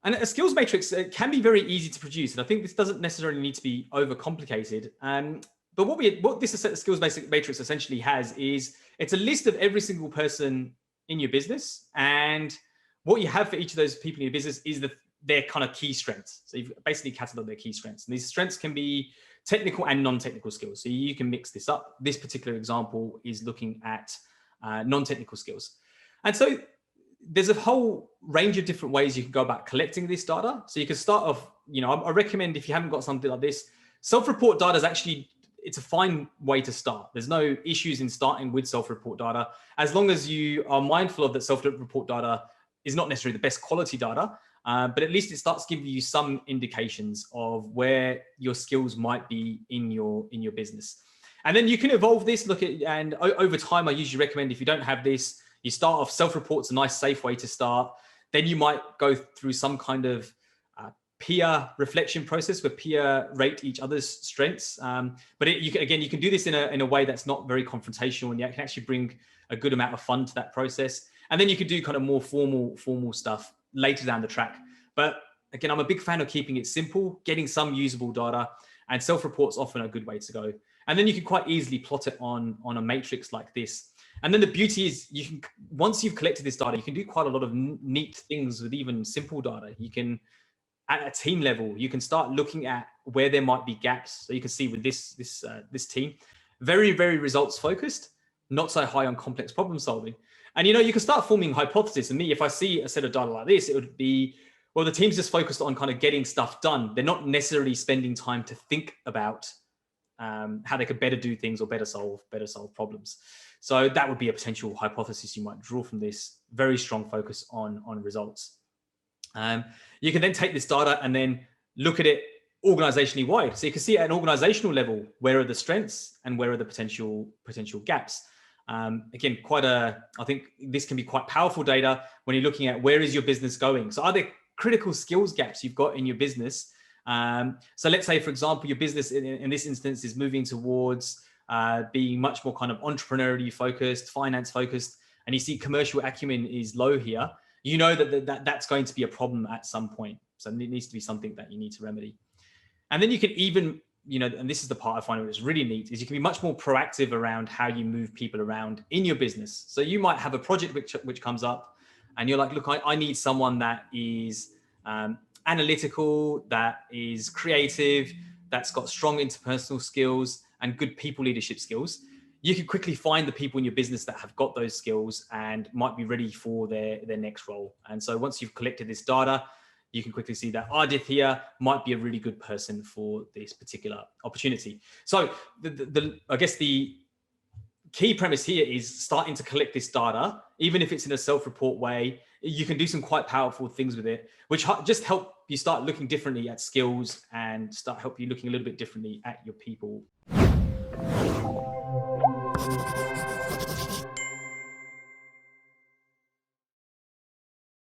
And a skills matrix can be very easy to produce. And I think this doesn't necessarily need to be overcomplicated. But what this skills matrix essentially has is it's a list of every single person in your business. And what you have for each of those people in your business is their kind of key strengths. So you've basically cataloged their key strengths. And these strengths can be technical and non-technical skills. So you can mix this up. This particular example is looking at non-technical skills. And so there's a whole range of different ways you can go about collecting this data. So you can start off, I recommend if you haven't got something like this, self-report data is actually, it's a fine way to start. There's no issues in starting with self-report data, as long as you are mindful of that self-report data is not necessarily the best quality data, but at least it starts giving you some indications of where your skills might be in your business. And then you can evolve this, and over time, I usually recommend if you don't have this, you start off self-report's a nice, safe way to start. Then you might go through some kind of peer reflection process where peer rate each other's strengths. But you can do this in a way that's not very confrontational, and you can actually bring a good amount of fun to that process. And then you could do kind of more formal stuff later down the track. But again, I'm a big fan of keeping it simple, getting some usable data, and self-report's often a good way to go. And then you can quite easily plot it on a matrix like this. And then the beauty is once you've collected this data, you can do quite a lot of neat things with even simple data. You can, at a team level, you can start looking at where there might be gaps. So you can see with this team, very, very results focused, not so high on complex problem solving. And you can start forming hypotheses. And me, if I see a set of data like this, it would be, well, the team's just focused on kind of getting stuff done. They're not necessarily spending time to think about how they could better do things or better solve problems. So that would be a potential hypothesis you might draw from this. Very strong focus on results. You can then take this data and then look at it organizationally wide. So you can see at an organizational level, where are the strengths and where are the potential gaps. Again, I think this can be quite powerful data when you're looking at where is your business going. So are there critical skills gaps you've got in your business? So let's say, for example, your business in this instance is moving towards being much more kind of entrepreneurially focused, finance focused, and you see commercial acumen is low here, you know that's going to be a problem at some point. So it needs to be something that you need to remedy. And then you can even, and this is the part I find is really neat, is you can be much more proactive around how you move people around in your business. So you might have a project which comes up and you're like, look, I need someone that is analytical, that is creative, that's got strong interpersonal skills and good people leadership skills. You can quickly find the people in your business that have got those skills and might be ready for their next role. And so once you've collected this data, you can quickly see that Aditya might be a really good person for this particular opportunity. So I guess the key premise here is starting to collect this data, even if it's in a self-report way. You can do some quite powerful things with it, which just help you start looking differently at skills and help you looking a little bit differently at your people.